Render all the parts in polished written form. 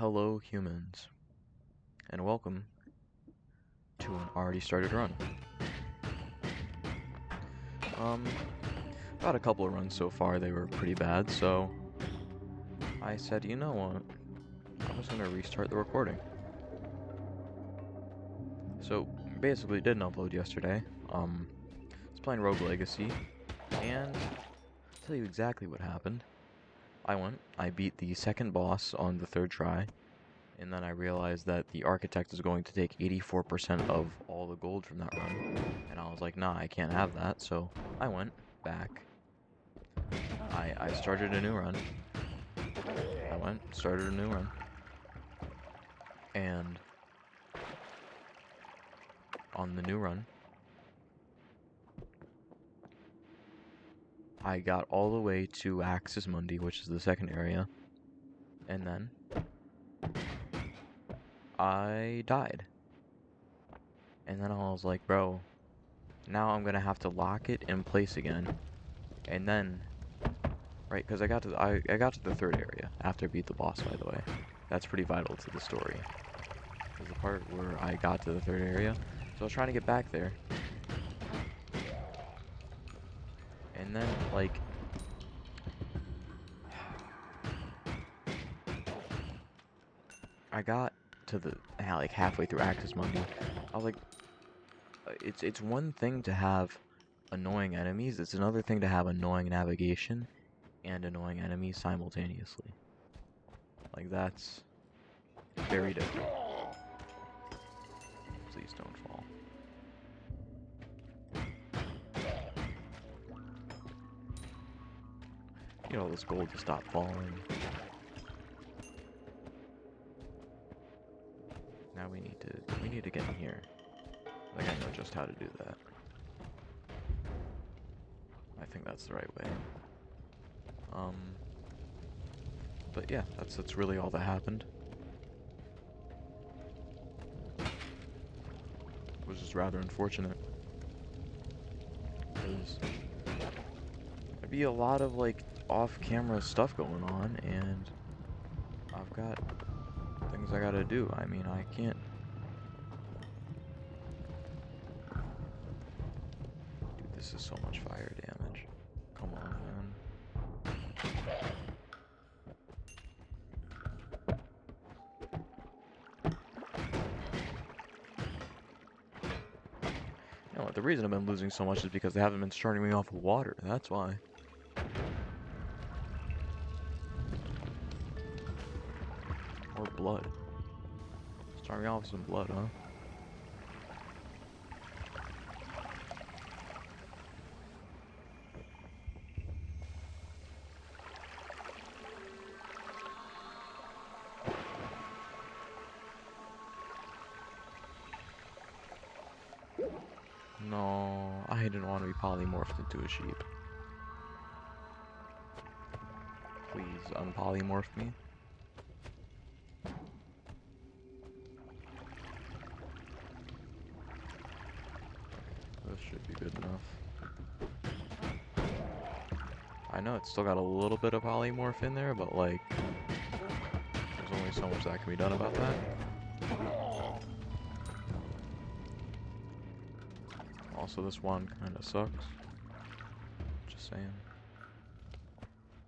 Hello, humans, and welcome to an already started run. Um, Got a couple of runs so far, they were pretty bad, so I said, you know what, I'm just gonna restart the recording. So, basically, didn't upload yesterday. Was playing Rogue Legacy, and I'll tell you exactly what happened. I beat the second boss on the third try, and then I realized that the architect is going to take 84% of all the gold from that run, and I was like, nah, I can't have that, so I went back. I started a new run. Started a new run, and on the new run, I got all the way to Axis Mundi, which is the second area, and then I died. And then I was like, bro, now I'm gonna have to lock it in place again, and then, right, because I got to the third area after I beat the boss, by the way. That's pretty vital to the story. Is the part where I got to the third area. So I was trying to get back there. And then, like, I got to the, like, halfway through Axis Mundi. I was like, it's one thing to have annoying enemies, it's another thing to have annoying navigation and annoying enemies simultaneously. Like, that's very different. Please don't fall. Get all this gold to stop falling. Now we need to get in here. Like, I know just how to do that. I think that's the right way. But yeah, that's really all that happened. It was just rather unfortunate. Because there'd be a lot of, like, off-camera stuff going on, and I've got things I gotta do. I mean, I can't... Dude, this is so much fire damage. Come on, man. You know what, the reason I've been losing so much is because they haven't been starting me off with water. That's why. Or blood. Start me off with some blood, huh? No, I didn't want to be polymorphed into a sheep. Please unpolymorph me. This should be good enough. I know it's still got a little bit of polymorph in there, but like, there's only so much that can be done about that. Also, this one kinda sucks. Just saying.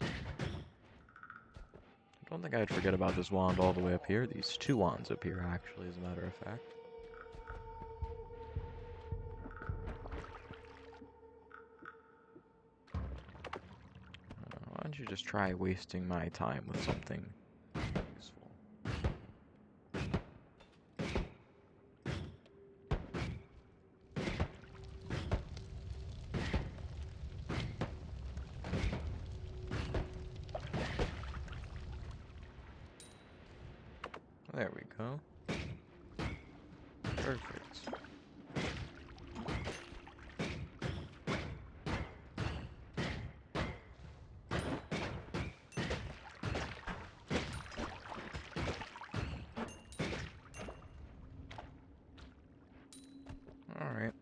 I don't think I'd forget about this wand all the way up here. These two wands up here, actually, as a matter of fact. Why don't you just try wasting my time with something useful? There we go. Perfect. Alright.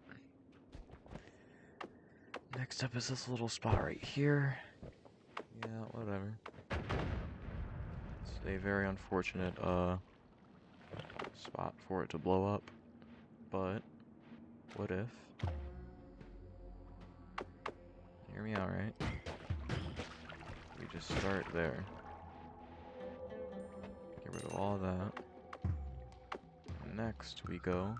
Next up is this little spot right here. Yeah, whatever. a very unfortunate spot for it to blow up. But what if? Hear me out, right? We just start there. Get rid of all that. Next we go.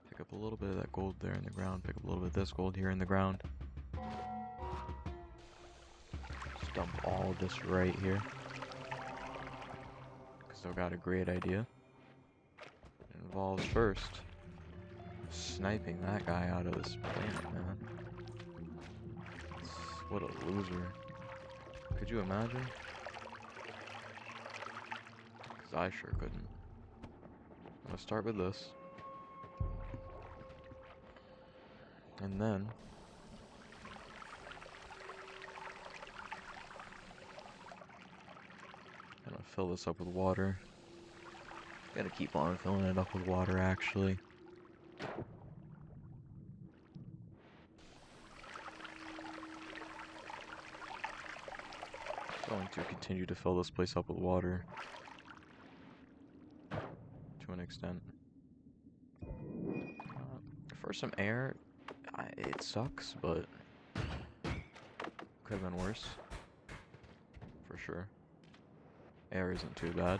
Pick up a little bit of that gold there in the ground. Pick up a little bit of this gold here in the ground. Just dump all this right here. Because I've got a great idea. It involves first sniping that guy out of this planet, man. What a loser. Could you imagine? Because I sure couldn't. I'm gonna start with this. And then I'm gonna fill this up with water. Gotta keep on filling it up with water, actually. Going to continue to fill this place up with water to an extent. For some air, it sucks, but could have been worse. For sure. Air isn't too bad.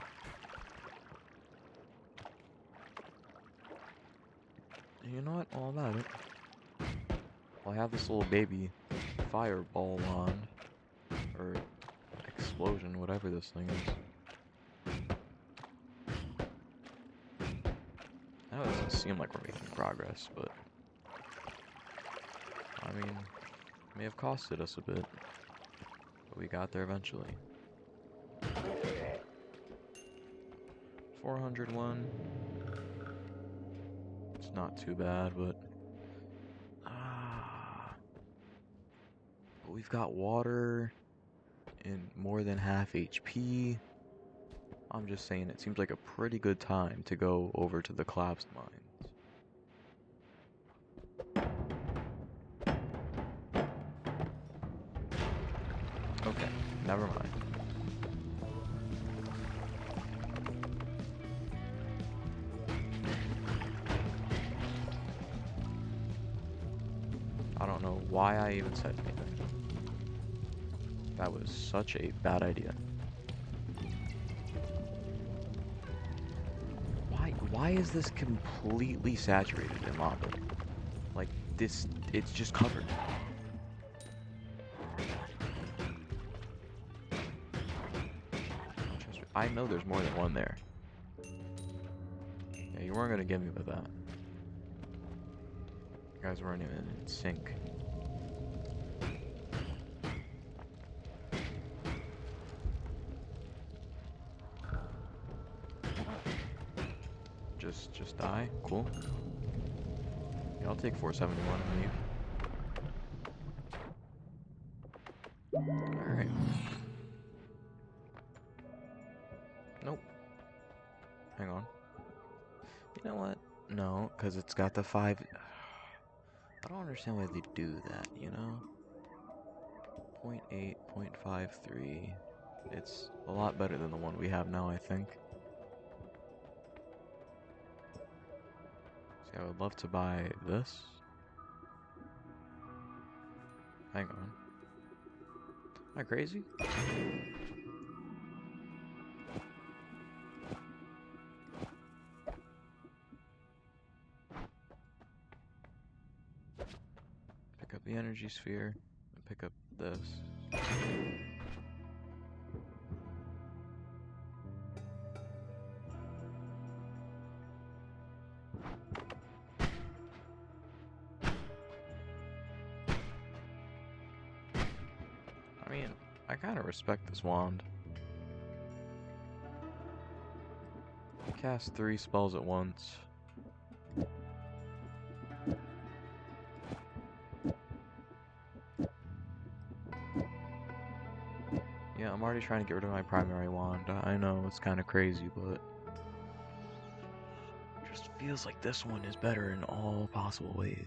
You know what? All about it. I'll have this little baby fireball wand, or explosion, whatever this thing is. I know it doesn't seem like we're making progress, but I mean, it may have costed us a bit, but we got there eventually. 401. It's not too bad, but we've got water in more than half HP. I'm just saying, it seems like a pretty good time to go over to the collapsed mines. Okay, never mind. I don't know why I even said anything. That was such a bad idea. Why is this completely saturated in lava? Like, this, it's just covered. I know there's more than one there. Yeah, you weren't gonna get me with that. You guys weren't even in sync. Just die? Cool. Yeah, I'll take 471 and leave. Alright. Nope. Hang on. You know what? No, because it's got the 5... I don't understand why they do that, you know? 0.8, 0.53. It's a lot better than the one we have now, I think. See, I would love to buy this. Hang on. Am I crazy? Pick up the energy sphere and pick up this. I mean, I kind of respect this wand. Cast 3 spells at once. Yeah, I'm already trying to get rid of my primary wand. I know, it's kind of crazy, but it just feels like this one is better in all possible ways.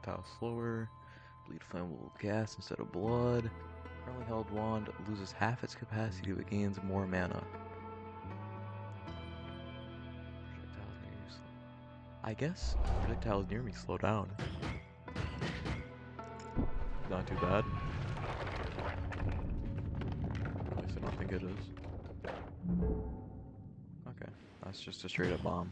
projectile slower. Bleed flammable gas instead of blood. Currently held wand loses half its capacity but gains more mana. Projectiles near you slow. I guess projectiles near me slow down. Not too bad. At least I don't think it is. Okay, that's just a straight up bomb.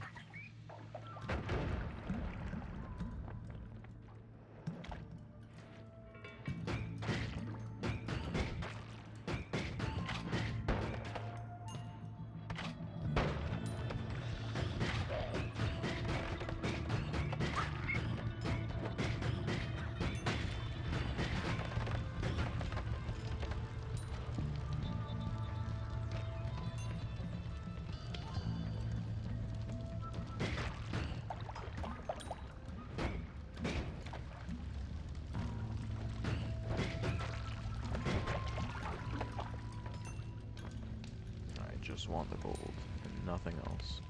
Just want the gold and nothing else.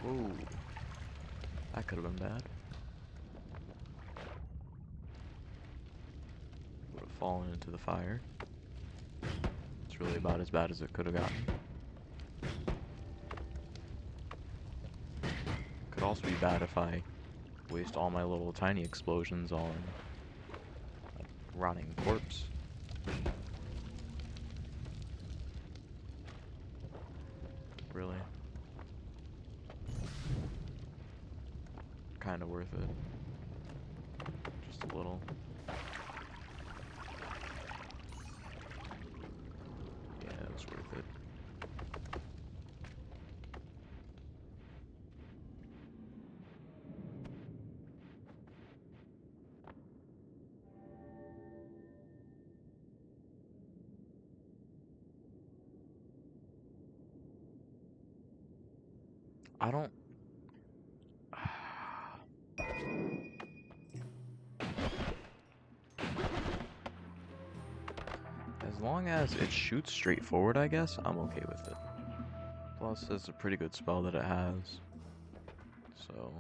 Whoa. That could have been bad. Would have fallen into the fire. It's really about as bad as it could have gotten. Could also be bad if I waste all my little tiny explosions on a rotting corpse. Really. Kind of worth it. Just a little. Yeah, it was worth it. I don't... As long as it shoots straight forward, I guess, I'm okay with it. Plus, it's a pretty good spell that it has. So...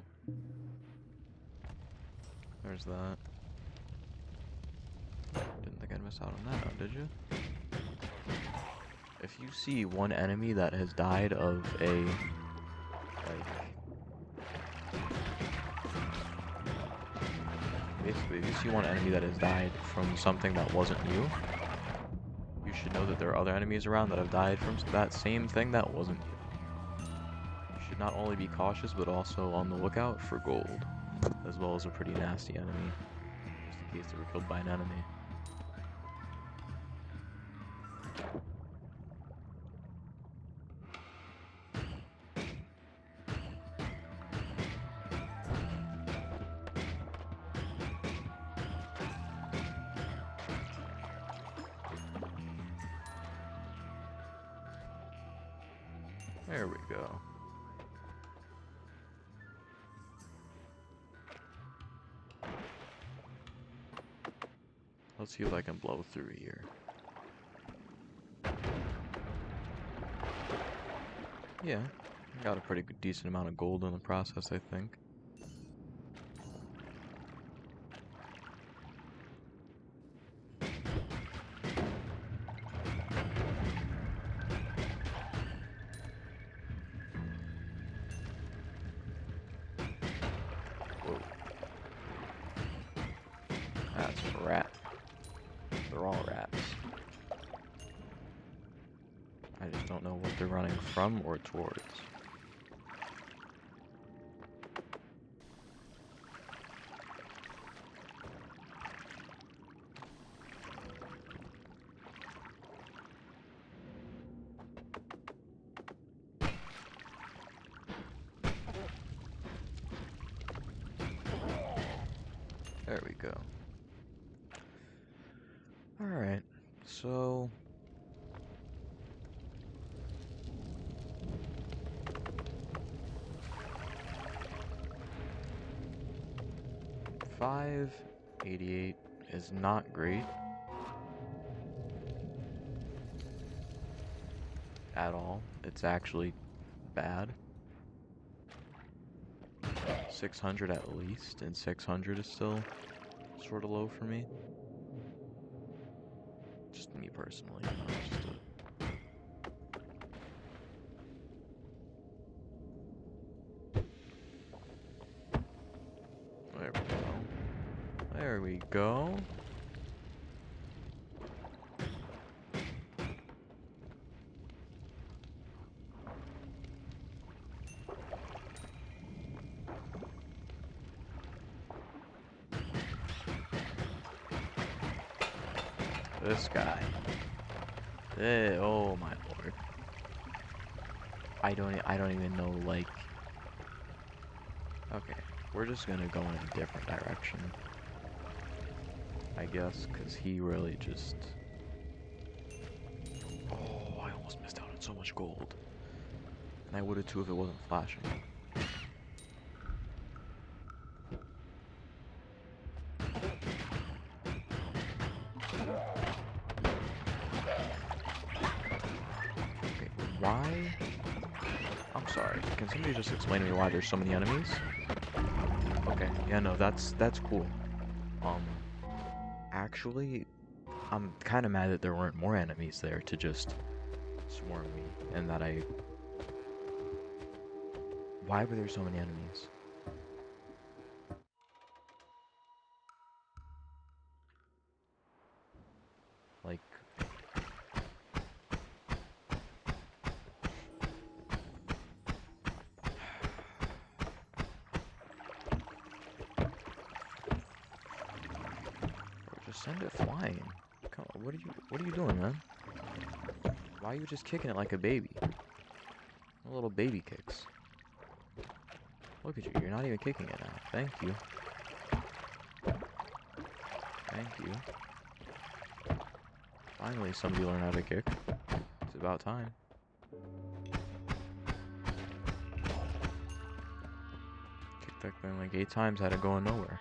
there's that. Didn't think I'd miss out on that, now, did you? If you see one enemy that has died of a... like... basically, if you see one enemy that has died from something that wasn't you, you should know that there are other enemies around that have died from that same thing that wasn't you. You should not only be cautious, but also on the lookout for gold, as well as a pretty nasty enemy, just in case they were killed by an enemy. There we go. Let's see if I can blow through here. Yeah, got a pretty good, decent amount of gold in the process, I think. Whoa. That's a rat. They're all rats. I just don't know what they're running from or towards. There we go. Alright, so... $5.88 is not great. At all. It's actually bad. 600 at least, and 600 is still sort of low for me. Just me personally, you know, just a... There we go. There we go. This guy. Oh my lord. I don't even know, like... Okay, we're just gonna go in a different direction. I guess, because he really just... Oh, I almost missed out on so much gold. And I would have too if it wasn't flashing. Okay, why? I'm sorry, can somebody just explain to me why there's so many enemies? Okay, yeah, no, that's cool. Actually, I'm kind of mad that there weren't more enemies there to just swarm me, and that I... Why were there so many enemies? Like... Just send it flying. Come on, what are you doing, man? Why are you just kicking it like a baby? Little baby kicks. Look at you, you're not even kicking it now. Thank you. Thank you. Finally, somebody learned how to kick. It's about time. Kicked that thing like 8 times, had it going nowhere.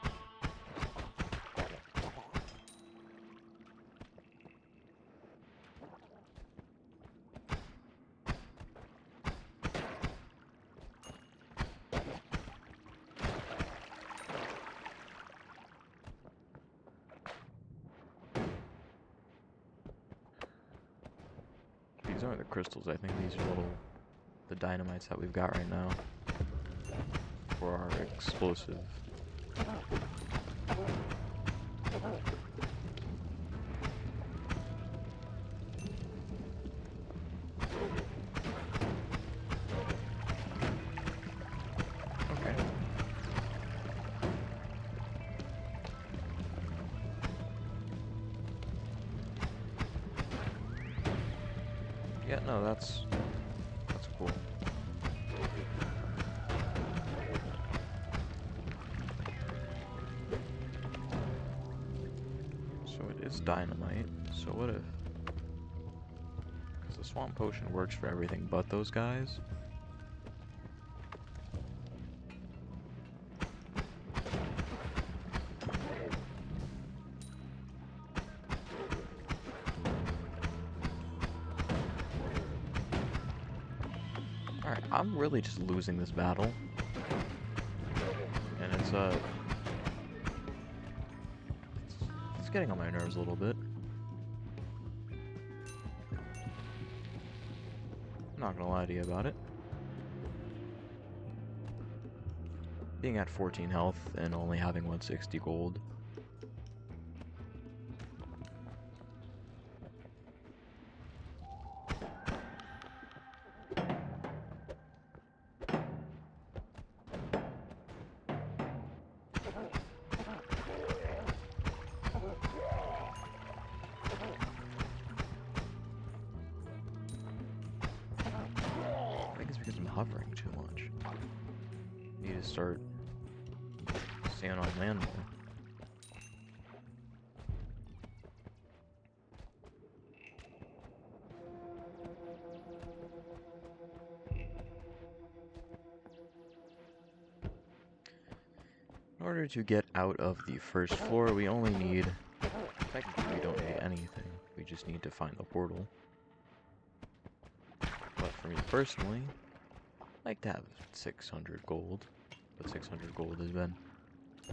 These aren't the crystals, I think these are the dynamites that we've got right now. For our explosive. Okay. Yeah, no, that's cool. So it is dynamite. So what if... Because the swamp potion works for everything but those guys. Alright, I'm really just losing this battle. And it's getting on my nerves a little bit. I'm not gonna lie to you about it. Being at 14 health and only having 160 gold. Hovering too much. Need to start staying on land more. In order to get out of the first floor, we only need... Technically, we don't need anything. We just need to find the portal. But for me personally, I like to have 600 gold. but 600 gold has been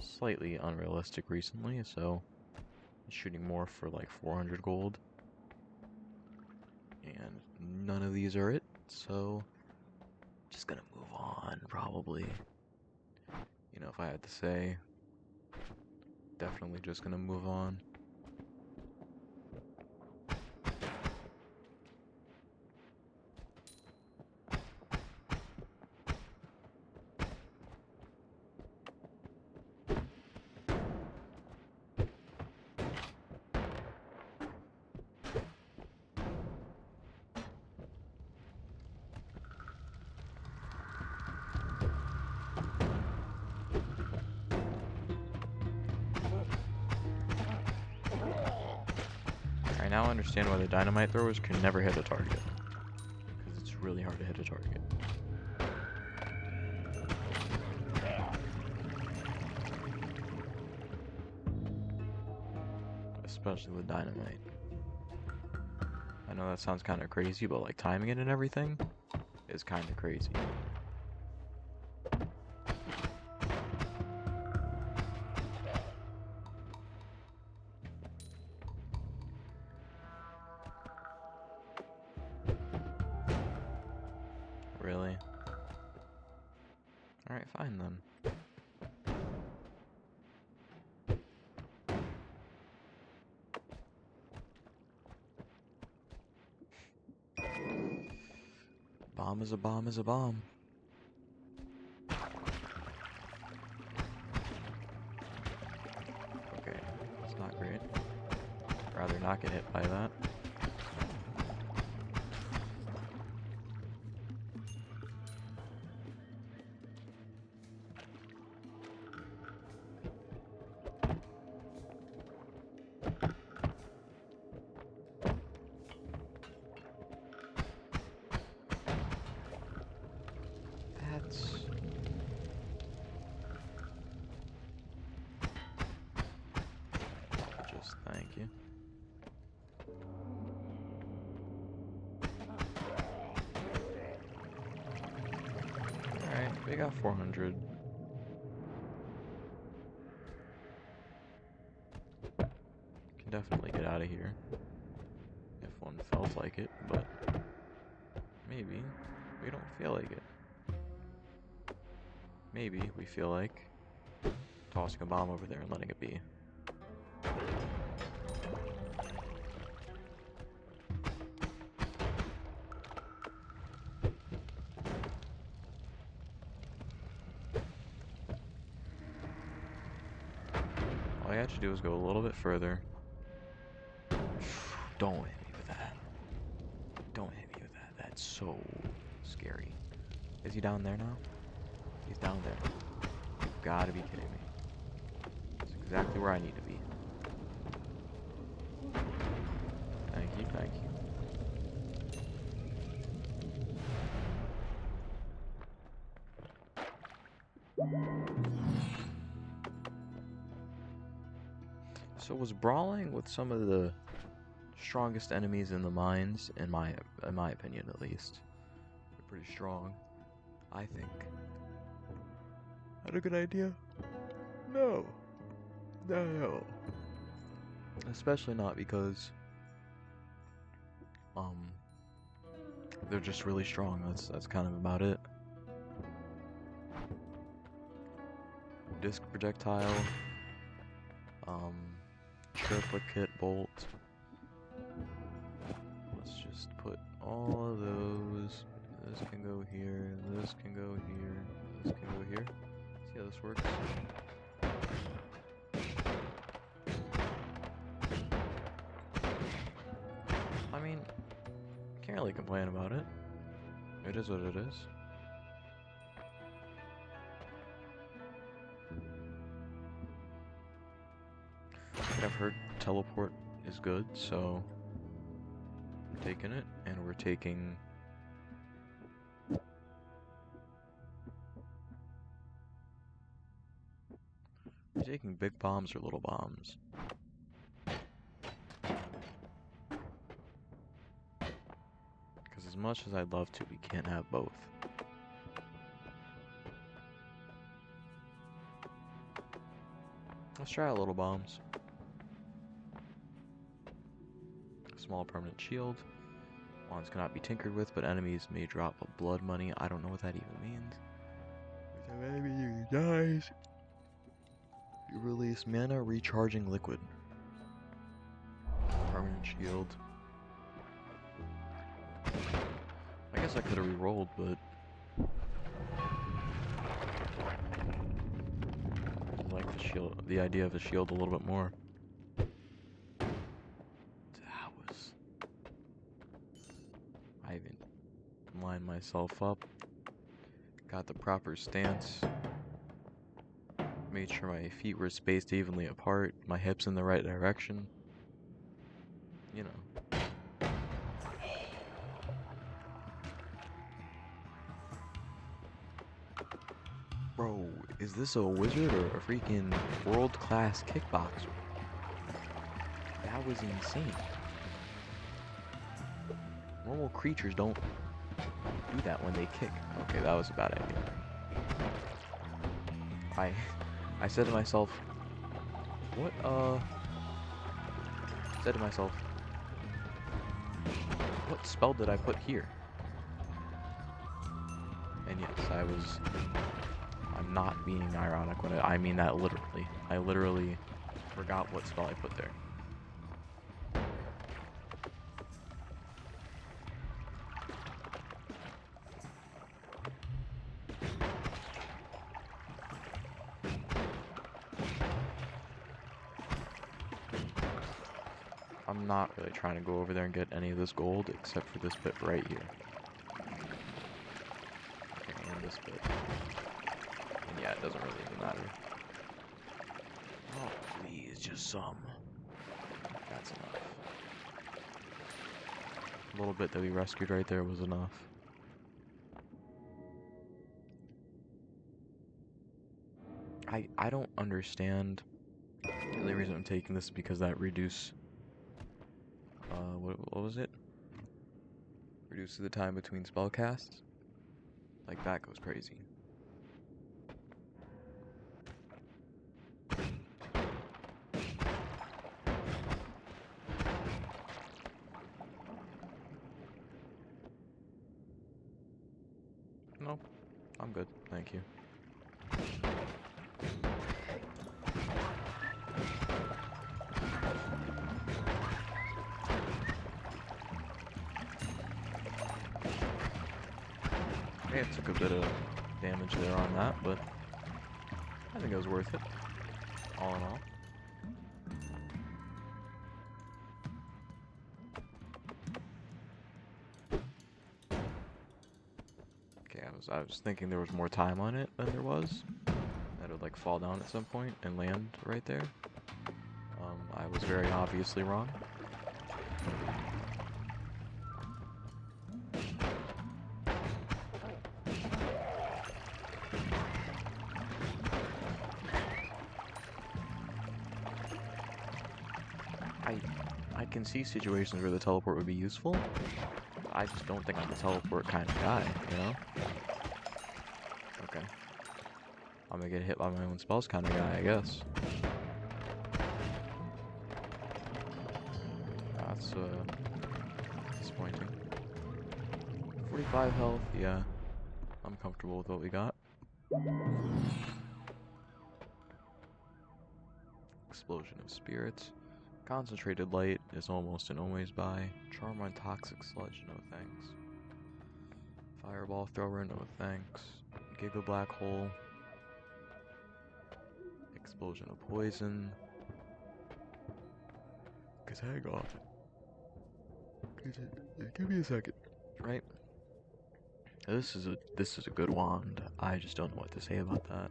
slightly unrealistic recently, so I'm shooting more for like 400 gold. And none of these are it, so just gonna move on, probably. You know, if I had to say, definitely just gonna move on. I now understand why the dynamite throwers can never hit a target. Because it's really hard to hit a target. Especially with dynamite. I know that sounds kind of crazy, but like timing it and everything is kind of crazy. Really? Alright, fine then. Bomb is a bomb is a bomb. Okay, that's not great. Rather not get hit by that. Just thank you. Alright, we got 400. Can definitely get out of here. If one felt like it, but maybe we don't feel like it. Maybe we feel like tossing a bomb over there and letting it be. All I had to do was go a little bit further. Don't hit me with that. Don't hit me with that. That's so scary. Is he down there now? He's down there. You've got to be kidding me. That's exactly where I need to be. Thank you, thank you. So was brawling with some of the strongest enemies in the mines, in my opinion at least. They're pretty strong, I think. Had a good idea? No. No. Especially not because they're just really strong. That's kind of about it. Disc projectile, triplicate bolt. Let's just put all of those. This can go here, this can go here, this can go here. See how this works? I mean, can't really complain about it. It is what it is. I've heard teleport is good, so we're taking it, and we're taking big bombs or little bombs. Because as much as I'd love to, we can't have both. Let's try a little bombs. Small permanent shield. Wands cannot be tinkered with, but enemies may drop a blood money. I don't know what that even means. If an enemy dies, you release mana recharging liquid. Permanent shield. I guess I could have re-rolled, but I like the shield, the idea of the shield a little bit more. I even lined myself up, got the proper stance, made sure my feet were spaced evenly apart, my hips in the right direction. You know. Bro, is this a wizard or a freaking world-class kickboxer? That was insane. Normal creatures don't do that when they kick. Okay, that was a bad idea. I said to myself, what, said to myself, what spell did I put here? And yes, I'm not being ironic when I mean that literally. I literally forgot what spell I put there. I'm not really trying to go over there and get any of this gold except for this bit right here. Okay, and this bit. And yeah, it doesn't really even matter. Oh, please, just some. That's enough. A little bit that we rescued right there was enough. I don't understand. The only reason I'm taking this is because that reduce... what was it? Reduces the time between spell casts? Like, that goes crazy. No, I'm good, thank you. Yeah, it took a bit of damage there on that, but I think it was worth it, all in all. Okay, I was thinking there was more time on it than there was. That it would like fall down at some point and land right there. I was very obviously wrong. I can see situations where the teleport would be useful. I just don't think I'm the teleport kind of guy, you know? Okay. I'm gonna get hit by my own spells kind of guy, I guess. That's, disappointing. 45 health, yeah. I'm comfortable with what we got. Explosion of spirits. Concentrated light is almost and always by. Charm on toxic sludge, no thanks. Fireball thrower, no thanks. Giga black hole. Explosion of poison. Cause hang on. Give me a second. Right? This is a good wand. I just don't know what to say about that.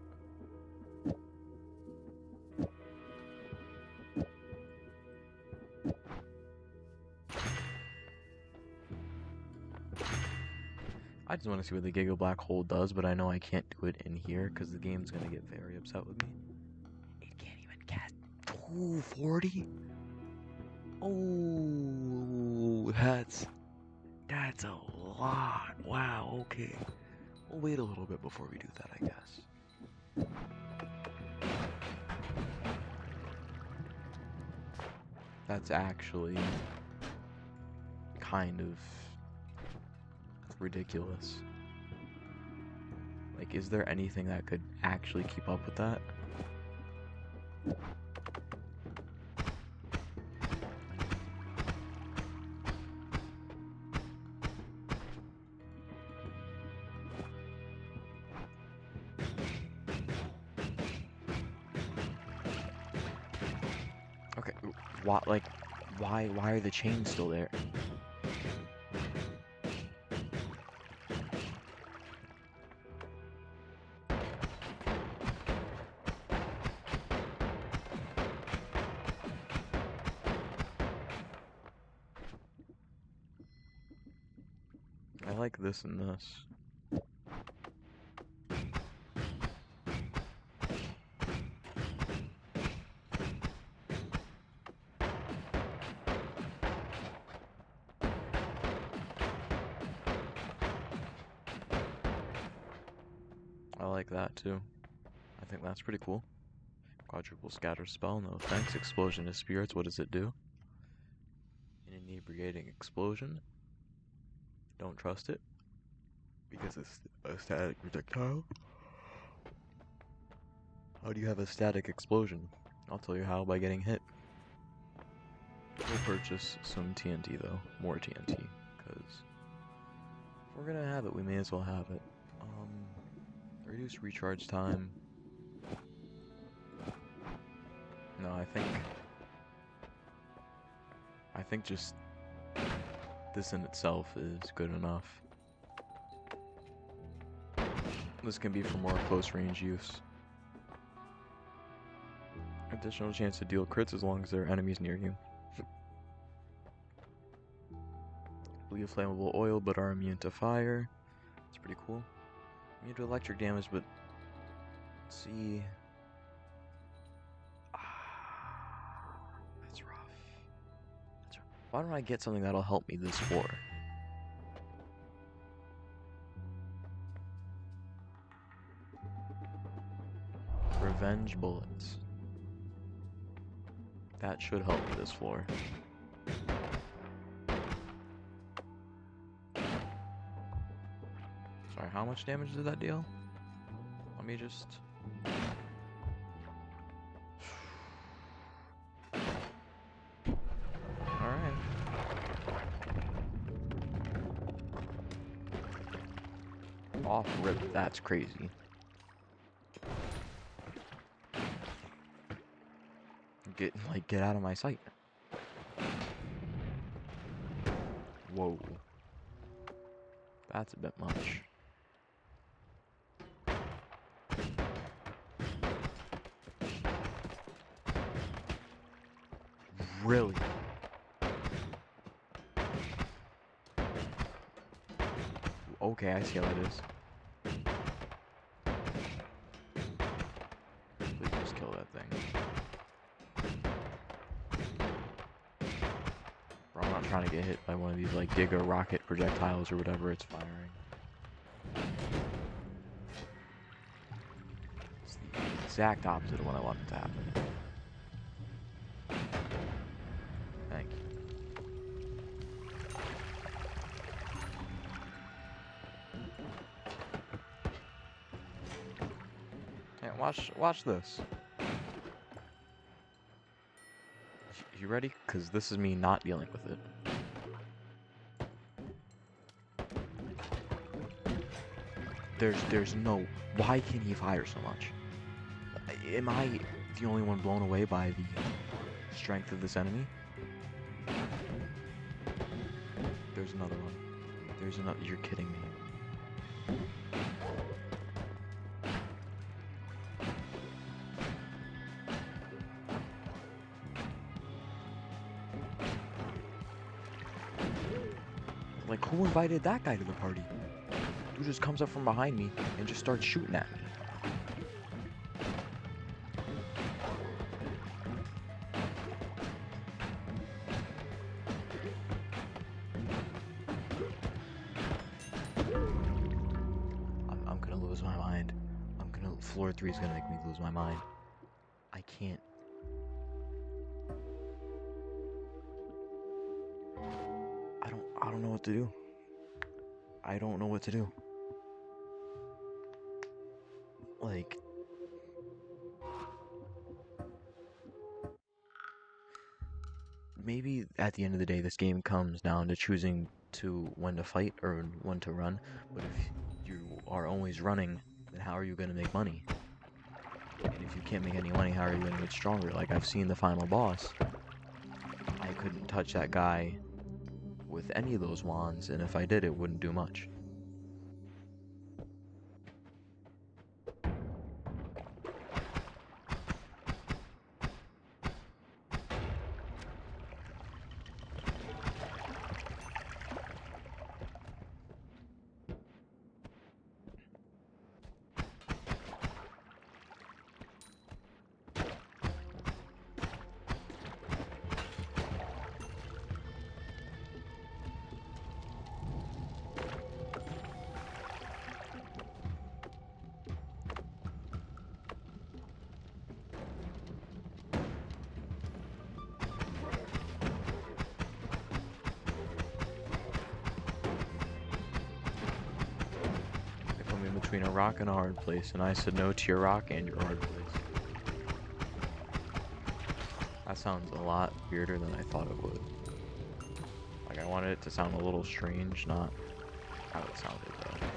I just want to see what the Giga Black Hole does, but I know I can't do it in here because the game's gonna get very upset with me. It can't even cast 240? Oh, that's a lot. Wow, okay. We'll wait a little bit before we do that, I guess. That's actually kind of ridiculous. Like, is there anything that could actually keep up with that? Okay, what, like, why are the chains still there? I like this and this. I like that too. I think that's pretty cool. Quadruple scatter spell, no thanks. Explosion of spirits, what does it do? An inebriating explosion. Don't trust it. Because it's a static projectile. How do you have a static explosion? I'll tell you how, by getting hit. We'll purchase some TNT though. More TNT. Because if we're gonna have it, we may as well have it. Reduce recharge time. No, I think just this in itself is good enough. This can be for more close range use. Additional chance to deal crits as long as there are enemies near you. Leave flammable oil but are immune to fire. It's pretty cool. Immune to electric damage, but let's see. That's rough. That's rough. Why don't I get something that'll help me this war? Revenge bullets. That should help me this floor. Sorry, how much damage did that deal? Let me just... Alright. Off rip, that's crazy. Get out of my sight. Whoa. That's a bit much. Really? Okay, I see how that is. Please just kill that thing. Bro, I'm not trying to get hit by one of these, like, Giga rocket projectiles or whatever it's firing. It's the exact opposite of what I wanted to happen. Thank you. Yeah, watch this. You ready? Because this is me not dealing with it. There's no... Why can he fire so much? Am I the only one blown away by the strength of this enemy? There's another one. There's another... You're kidding me. Like, who invited that guy to the party? Dude just comes up from behind me and just starts shooting at me. I'm gonna lose my mind. Floor 3 is gonna make me lose my mind. I can't. I don't know what to do. I don't know what to do. Like, maybe at the end of the day, this game comes down to choosing to when to fight or when to run. But if you are always running, then how are you going to make money? And if you can't make any money, how are you going to get stronger? Like, I've seen the final boss. I couldn't touch that guy with any of those wands, and if I did, it wouldn't do much. Between a rock and a hard place, and I said no to your rock and your hard place. That sounds a lot weirder than I thought it would. Like, I wanted it to sound a little strange, not how it sounded though.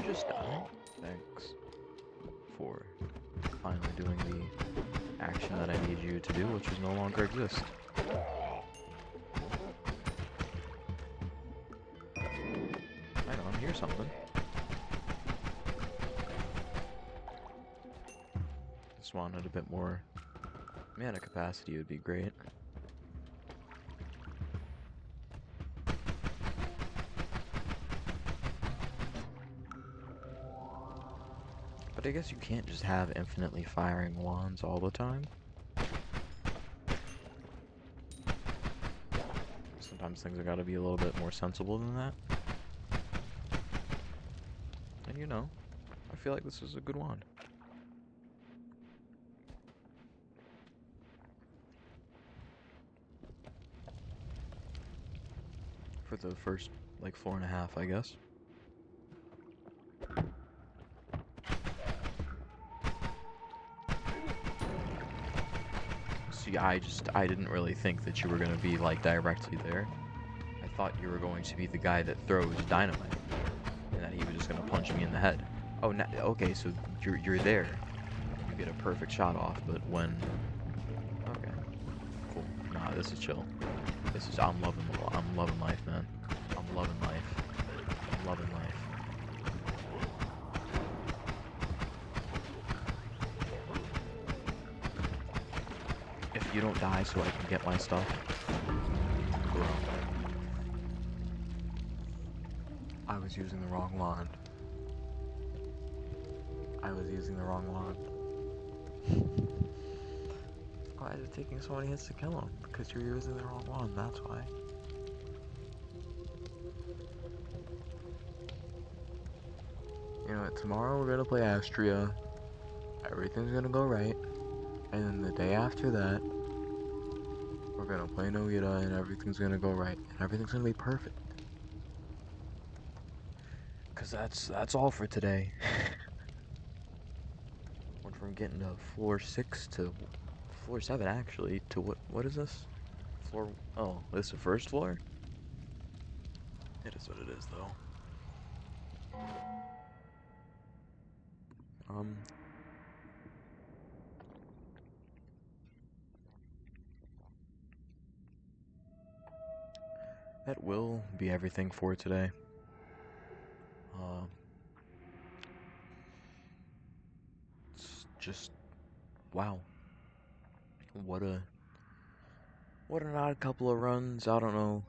Just die. Thanks for finally doing the action that I need you to do, which is no longer exist. Hang on, here's something. Just wanted a bit more mana capacity would be great. But I guess you can't just have infinitely firing wands all the time. Sometimes things have got to be a little bit more sensible than that. And you know, I feel like this is a good wand. For the first, like, 4.5, I guess. See, I didn't really think that you were going to be, like, directly there. I thought you were going to be the guy that throws dynamite, and that he was just going to punch me in the head. Oh, okay, so you're there. You get a perfect shot off, but when... Okay. Cool. Nah, this is chill. I'm loving life, man. I'm loving life. I'm loving life. If you don't die so I can get my stuff. Bro. I was using the wrong wand. Why is it taking so many hits to kill him? Because you're using the wrong wand, that's why. You know what, tomorrow we're gonna play Astria. Everything's gonna go right. And then the day after that, we're gonna play Noita and everything's gonna go right. And everything's gonna be perfect. Cause that's all for today. Went from getting to floor 6 to floor 7 actually to what is this? Oh, this is the first floor? It is what it is though. That will be everything for today. It's just, wow. What an odd couple of runs. I don't know.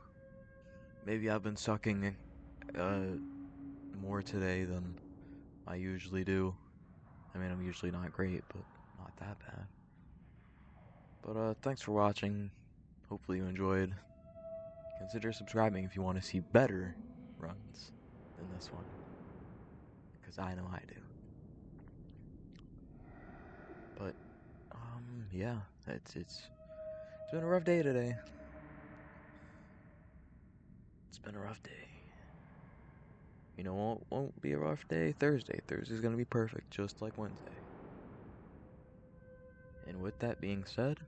Maybe I've been sucking more today than I usually do. I mean, I'm usually not great, but not that bad. But thanks for watching. Hopefully you enjoyed. Consider subscribing if you want to see better runs than this one, because I know I do. But yeah, it's been a rough day today. It's been a rough day. You know what won't be a rough day? Thursday. Thursday's gonna be perfect, just like Wednesday. And with that being said,